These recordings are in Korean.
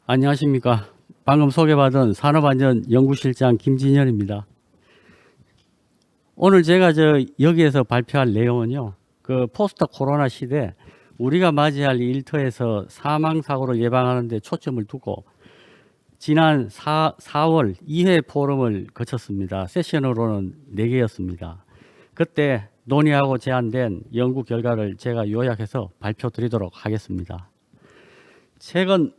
안녕하십니까. 방금 소개받은 산업안전연구실장 김진열입니다. 오늘 제가 여기에서 발표할 내용은요. 그 포스트 코로나 시대 우리가 맞이할 일터에서 사망사고를 예방하는 데 초점을 두고 지난 4월 2회 포럼을 거쳤습니다. 세션으로는 4개였습니다. 그때 논의하고 제안된 연구 결과를 제가 요약해서 발표 드리도록 하겠습니다. 최근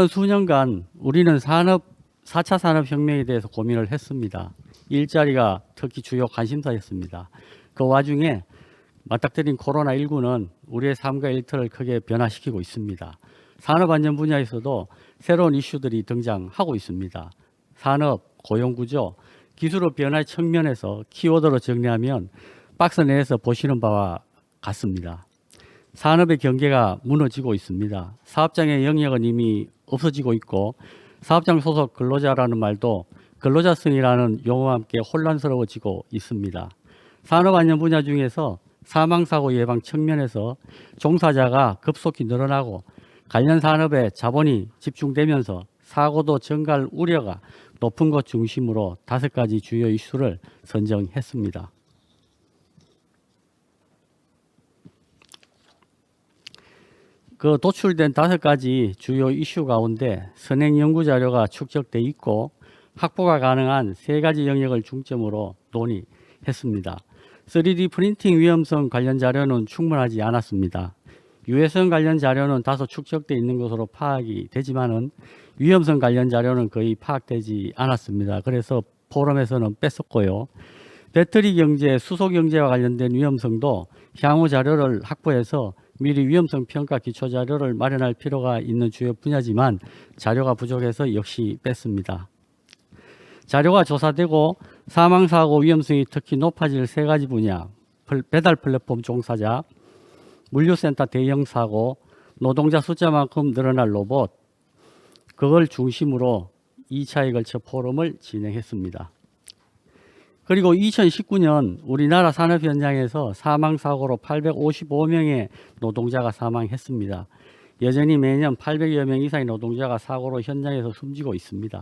수년간 우리는 4차 산업혁명에 대해서 고민을 했습니다. 일자리가 특히 주요 관심사였습니다. 그 와중에 맞닥뜨린 코로나19는 우리의 삶과 일터를 크게 변화시키고 있습니다. 산업안전 분야에서도 새로운 이슈들이 등장하고 있습니다. 산업, 고용구조, 기술의 변화의 측면에서 키워드로 정리하면 박스 내에서 보시는 바와 같습니다. 산업의 경계가 무너지고 있습니다. 사업장의 영역은 이미 없어지고 있고 사업장 소속 근로자라는 말도 근로자성이라는 용어와 함께 혼란스러워지고 있습니다. 산업안전 분야 중에서 사망사고 예방 측면에서 종사자가 급속히 늘어나고 관련 산업에 자본이 집중되면서 사고도 증가할 우려가 높은 것 중심으로 5가지 주요 이슈를 선정했습니다. 그 도출된 5가지 주요 이슈 가운데 선행 연구 자료가 축적돼 있고 확보가 가능한 3가지 영역을 중점으로 논의했습니다. 3D 프린팅 위험성 관련 자료는 충분하지 않았습니다. 유해성 관련 자료는 다소 축적돼 있는 것으로 파악이 되지만은 위험성 관련 자료는 거의 파악되지 않았습니다. 그래서 포럼에서는 뺐었고요. 배터리 경제, 수소 경제와 관련된 위험성도 향후 자료를 확보해서 미리 위험성 평가 기초 자료를 마련할 필요가 있는 주요 분야지만 자료가 부족해서 역시 뺐습니다. 자료가 조사되고 사망사고 위험성이 특히 높아질 3가지 분야, 배달 플랫폼 종사자, 물류센터 대형 사고, 노동자 숫자만큼 늘어날 로봇, 그걸 중심으로 2차에 걸쳐 포럼을 진행했습니다. 그리고 2019년 우리나라 산업 현장에서 사망사고로 855명의 노동자가 사망했습니다. 여전히 매년 800여 명 이상의 노동자가 사고로 현장에서 숨지고 있습니다.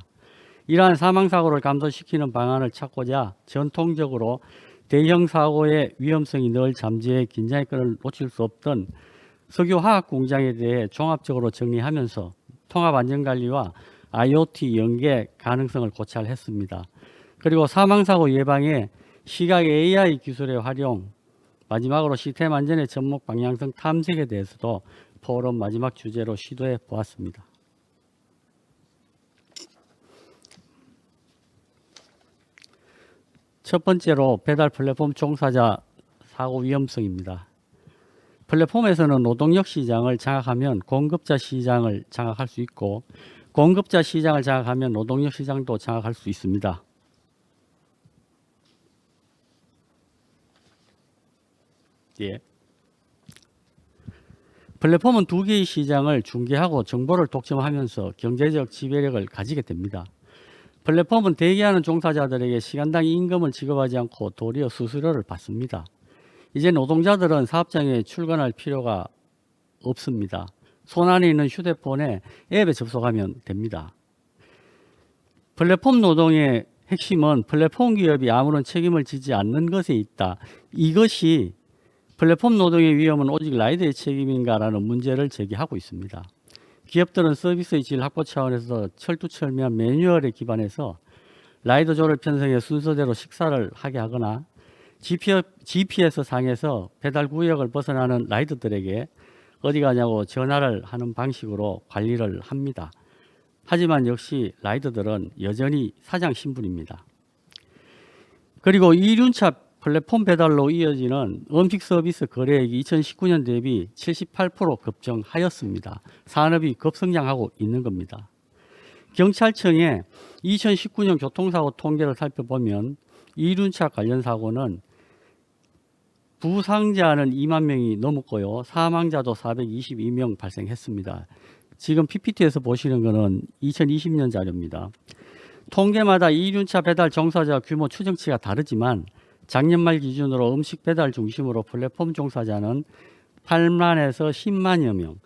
이러한 사망사고를 감소시키는 방안을 찾고자 전통적으로 대형 사고의 위험성이 늘 잠재해 긴장의 끈을 놓칠 수 없던 석유화학 공장에 대해 종합적으로 정리하면서 통합안전관리와 IoT 연계 가능성을 고찰했습니다. 그리고 사망사고 예방에 시각 AI 기술의 활용, 마지막으로 시스템 안전의 접목 방향성 탐색에 대해서도 포럼 마지막 주제로 시도해 보았습니다. 첫 번째로 배달 플랫폼 종사자 사고 위험성입니다. 플랫폼에서는 노동력 시장을 장악하면 공급자 시장을 장악할 수 있고 공급자 시장을 장악하면 노동력 시장도 장악할 수 있습니다. 예. 플랫폼은 2개의 시장을 중개하고 정보를 독점하면서 경제적 지배력을 가지게 됩니다. 플랫폼은 대기하는 종사자들에게 시간당 임금을 지급하지 않고 도리어 수수료를 받습니다. 이제 노동자들은 사업장에 출근할 필요가 없습니다. 손안에 있는 휴대폰에 앱에 접속하면 됩니다. 플랫폼 노동의 핵심은 플랫폼 기업이 아무런 책임을 지지 않는 것에 있다. 이것이 플랫폼 노동의 위험은 오직 라이더의 책임인가라는 문제를 제기하고 있습니다. 기업들은 서비스의 질 확보 차원에서 철두철미한 매뉴얼에 기반해서 라이더조를 편성해 순서대로 식사를 하게 하거나 GPS 상에서 배달 구역을 벗어나는 라이더들에게 어디 가냐고 전화를 하는 방식으로 관리를 합니다. 하지만 역시 라이더들은 여전히 사장 신분입니다. 그리고 이륜차 플랫폼 배달로 이어지는 음식 서비스 거래액이 2019년 대비 78% 급증하였습니다. 산업이 급성장하고 있는 겁니다. 경찰청의 2019년 교통사고 통계를 살펴보면 이륜차 관련 사고는 부상자는 2만 명이 넘었고요. 사망자도 422명 발생했습니다. 지금 PPT에서 보시는 것은 2020년 자료입니다. 통계마다 이륜차 배달 종사자 규모 추정치가 다르지만 작년 말 기준으로 음식 배달 중심으로 플랫폼 종사자는 8만에서 10만여 명,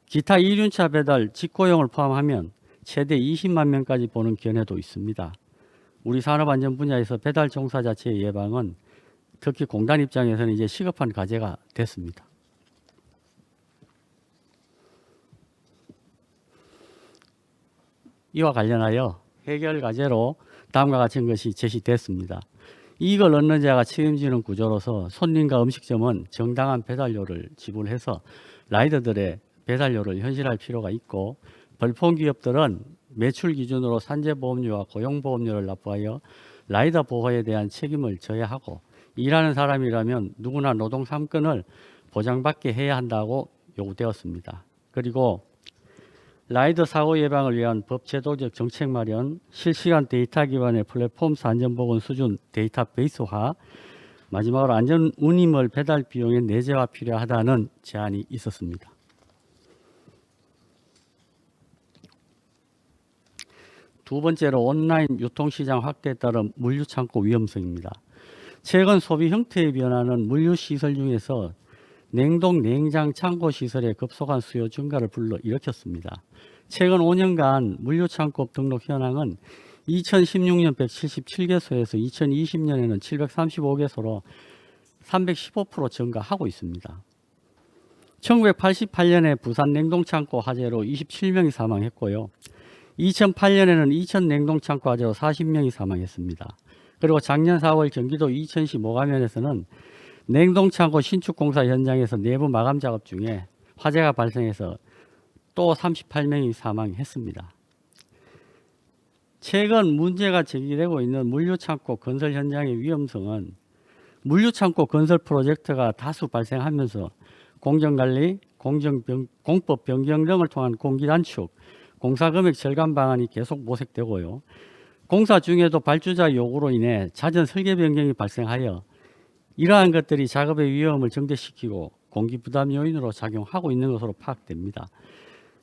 기타 이륜차 배달 직고용을 포함하면 최대 20만 명까지 보는 견해도 있습니다. 우리 산업안전 분야에서 배달 종사 자체의 예방은 특히 공단 입장에서는 이제 시급한 과제가 됐습니다. 이와 관련하여 해결 과제로 다음과 같은 것이 제시됐습니다. 이익을 얻는 자가 책임지는 구조로서 손님과 음식점은 정당한 배달료를 지불해서 라이더들의 배달료를 현실할 필요가 있고, 벌폰 기업들은 매출 기준으로 산재보험료와 고용보험료를 납부하여 라이더 보호에 대한 책임을 져야 하고, 일하는 사람이라면 누구나 노동 3권을 보장받게 해야 한다고 요구되었습니다. 그리고 라이더 사고 예방을 위한 법 제도적 정책 마련, 실시간 데이터 기반의 플랫폼 안전보건 수준 데이터베이스화, 마지막으로 안전 운임을 배달 비용의 내재화 필요하다는 제안이 있었습니다. 두 번째로 온라인 유통시장 확대에 따른 물류창고 위험성입니다. 최근 소비 형태의 변화는 물류시설 중에서 냉동, 냉장, 창고 시설의 급속한 수요 증가를 불러일으켰습니다. 최근 5년간 물류창고 등록 현황은 2016년 177개소에서 2020년에는 735개소로 315% 증가하고 있습니다. 1988년에 부산 냉동창고 화재로 27명이 사망했고요. 2008년에는 이천 냉동창고 화재로 40명이 사망했습니다. 그리고 작년 4월 경기도 이천시 모가면에서는 냉동창고 신축공사 현장에서 내부 마감 작업 중에 화재가 발생해서 또 38명이 사망했습니다. 최근 문제가 제기되고 있는 물류창고 건설 현장의 위험성은 물류창고 건설 프로젝트가 다수 발생하면서 공정관리, 공법 변경 등을 통한 공기 단축, 공사금액 절감 방안이 계속 모색되고요. 공사 중에도 발주자 요구로 인해 잦은 설계 변경이 발생하여 이러한 것들이 작업의 위험을 증대시키고 공기 부담 요인으로 작용하고 있는 것으로 파악됩니다.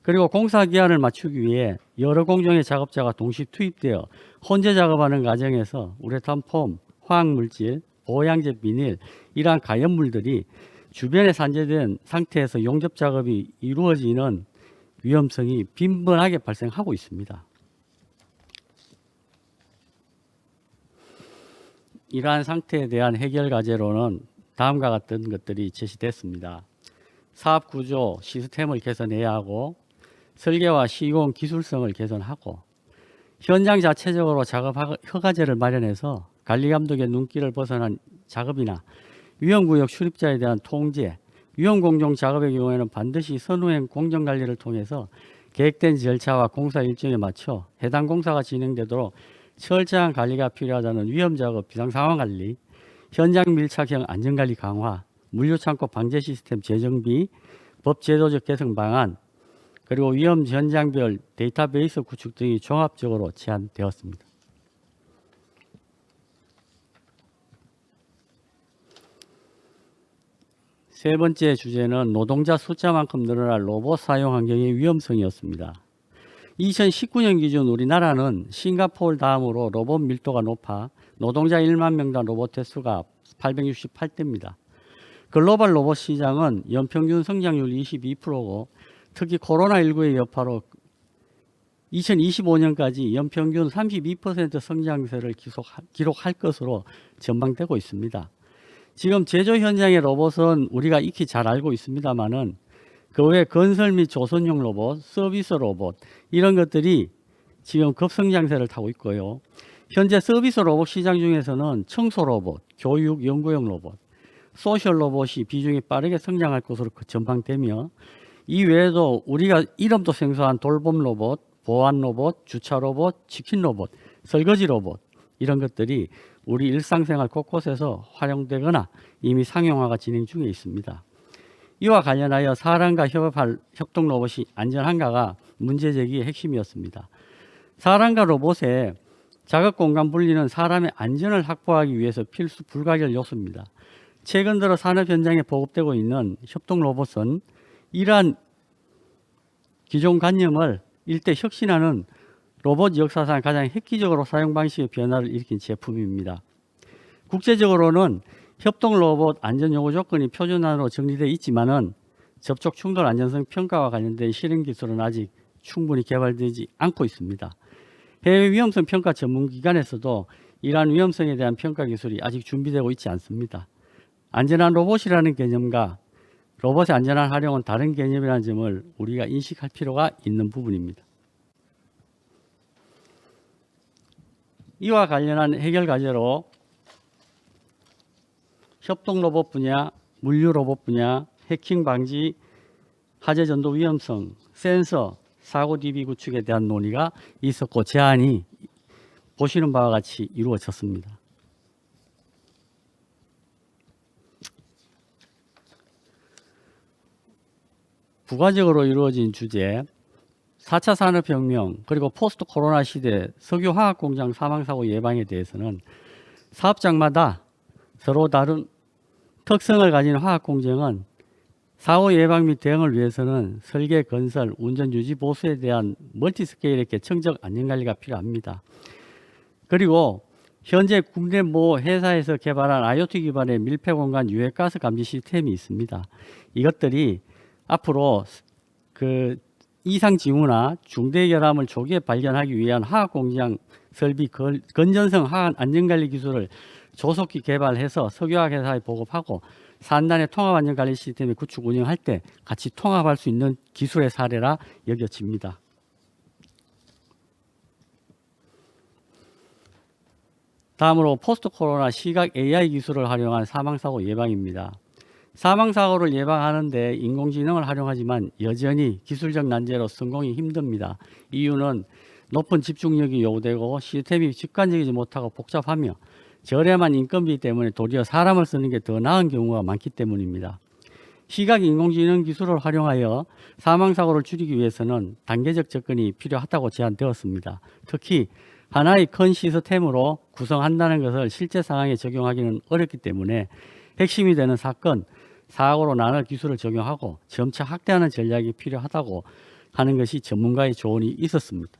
그리고 공사 기한을 맞추기 위해 여러 공정의 작업자가 동시 투입되어 혼재 작업하는 과정에서 우레탄 폼, 화학물질, 보양제 비닐, 이러한 가연물들이 주변에 산재된 상태에서 용접 작업이 이루어지는 위험성이 빈번하게 발생하고 있습니다. 이러한 상태에 대한 해결 과제로는 다음과 같은 것들이 제시됐습니다. 사업 구조, 시스템을 개선해야 하고, 설계와 시공 기술성을 개선하고, 현장 자체적으로 작업 허가제를 마련해서 관리 감독의 눈길을 벗어난 작업이나 위험구역 출입자에 대한 통제, 위험공정 작업의 경우에는 반드시 선후행 공정관리를 통해서 계획된 절차와 공사 일정에 맞춰 해당 공사가 진행되도록 철저한 관리가 필요하다는 위험작업 비상상황관리, 현장 밀착형 안전관리 강화, 물류창고 방제 시스템 재정비, 법제도적 개선 방안, 그리고 위험 현장별 데이터베이스 구축 등이 종합적으로 제안되었습니다. 세 번째 주제는 노동자 숫자만큼 늘어날 로봇 사용 환경의 위험성이었습니다. 2019년 기준 우리나라는 싱가포르 다음으로 로봇 밀도가 높아 노동자 1만 명당 로봇 대수가 868대입니다. 글로벌 로봇 시장은 연평균 성장률 22%고 특히 코로나19의 여파로 2025년까지 연평균 32% 성장세를 기록할 것으로 전망되고 있습니다. 지금 제조 현장의 로봇은 우리가 익히 잘 알고 있습니다만은 그 외 건설 및 조선용 로봇, 서비스 로봇 이런 것들이 지금 급성장세를 타고 있고요. 현재 서비스 로봇 시장 중에서는 청소 로봇, 교육, 연구용 로봇, 소셜 로봇이 비중이 빠르게 성장할 것으로 전망되며 이 외에도 우리가 이름도 생소한 돌봄 로봇, 보안 로봇, 주차 로봇, 치킨 로봇, 설거지 로봇 이런 것들이 우리 일상생활 곳곳에서 활용되거나 이미 상용화가 진행 중에 있습니다. 이와 관련하여 사람과 협업할 협동 로봇이 안전한가가 문제제기의 핵심이었습니다. 사람과 로봇의 작업 공간 분리는 사람의 안전을 확보하기 위해서 필수 불가결 요소입니다. 최근 들어 산업 현장에 보급되고 있는 협동 로봇은 이러한 기존 관념을 일대 혁신하는 로봇 역사상 가장 획기적으로 사용 방식의 변화를 일으킨 제품입니다. 국제적으로는 협동 로봇 안전 요구 조건이 표준화로 정리되어 있지만은 접촉 충돌 안전성 평가와 관련된 실험 기술은 아직 충분히 개발되지 않고 있습니다. 해외 위험성 평가 전문 기관에서도 이러한 위험성에 대한 평가 기술이 아직 준비되고 있지 않습니다. 안전한 로봇이라는 개념과 로봇의 안전한 활용은 다른 개념이라는 점을 우리가 인식할 필요가 있는 부분입니다. 이와 관련한 해결 과제로 협동 로봇 분야, 물류 로봇 분야, 해킹 방지, 화재 전도 위험성, 센서, 사고 DB 구축에 대한 논의가 있었고 제안이 보시는 바와 같이 이루어졌습니다. 부가적으로 이루어진 주제, 4차 산업혁명 그리고 포스트 코로나 시대 석유화학공장 사망사고 예방에 대해서는 사업장마다 서로 다른 특성을 가진 화학공정은 사고 예방 및 대응을 위해서는 설계, 건설, 운전, 유지, 보수에 대한 멀티스케일의 개청적 안전관리가 필요합니다. 그리고 현재 국내 모 회사에서 개발한 IoT 기반의 밀폐공간 유해가스 감지 시스템이 있습니다. 이것들이 앞으로 그 이상 징후나 중대 결함을 조기에 발견하기 위한 화학공장 설비 건전성 화학 안전관리 기술을 조속히 개발해서 석유화학 회사에 보급하고 산단의 통합안전관리 시스템의 구축 운영할 때 같이 통합할 수 있는 기술의 사례라 여겨집니다. 다음으로 포스트 코로나 시각 AI 기술을 활용한 사망사고 예방입니다. 사망사고를 예방하는데 인공지능을 활용하지만 여전히 기술적 난제로 성공이 힘듭니다. 이유는 높은 집중력이 요구되고 시스템이 직관적이지 못하고 복잡하며 저렴한 인건비 때문에 도리어 사람을 쓰는 게 더 나은 경우가 많기 때문입니다. 시각 인공지능 기술을 활용하여 사망사고를 줄이기 위해서는 단계적 접근이 필요하다고 제안되었습니다. 특히 하나의 큰 시스템으로 구성한다는 것을 실제 상황에 적용하기는 어렵기 때문에 핵심이 되는 사건, 사고로 나눌 기술을 적용하고 점차 확대하는 전략이 필요하다고 하는 것이 전문가의 조언이 있었습니다.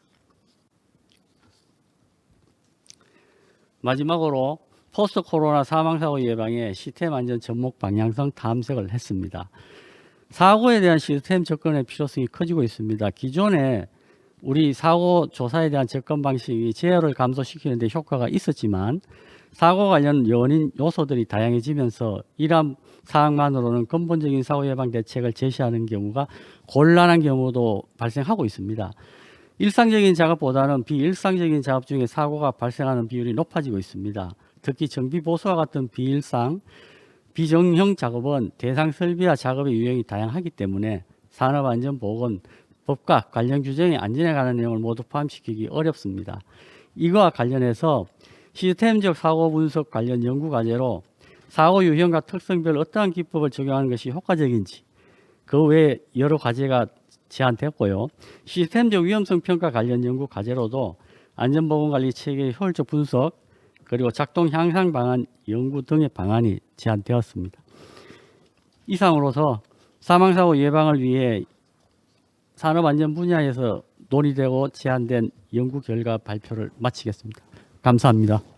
마지막으로 포스트 코로나 사망사고 예방에 시스템 안전 접목 방향성 탐색을 했습니다. 사고에 대한 시스템 접근의 필요성이 커지고 있습니다. 기존에 우리 사고 조사에 대한 접근 방식이 재해를 감소시키는 데 효과가 있었지만 사고 관련 원인 요소들이 다양해지면서 이러한 사항만으로는 근본적인 사고 예방 대책을 제시하는 경우가 곤란한 경우도 발생하고 있습니다. 일상적인 작업보다는 비일상적인 작업 중에 사고가 발생하는 비율이 높아지고 있습니다. 특히 정비 보수와 같은 비일상, 비정형 작업은 대상 설비와 작업의 유형이 다양하기 때문에 산업안전보건 법과 관련 규정의 안전에 관한 내용을 모두 포함시키기 어렵습니다. 이거와 관련해서 시스템적 사고 분석 관련 연구 과제로 사고 유형과 특성별 어떠한 기법을 적용하는 것이 효과적인지 그 외에 여러 과제가 제안됐고요. 시스템적 위험성 평가 관련 연구 과제로도 안전보건관리 체계의 효율적 분석 그리고 작동 향상 방안 연구 등의 방안이 제안되었습니다. 이상으로서 사망사고 예방을 위해 산업안전 분야에서 논의되고 제안된 연구 결과 발표를 마치겠습니다. 감사합니다.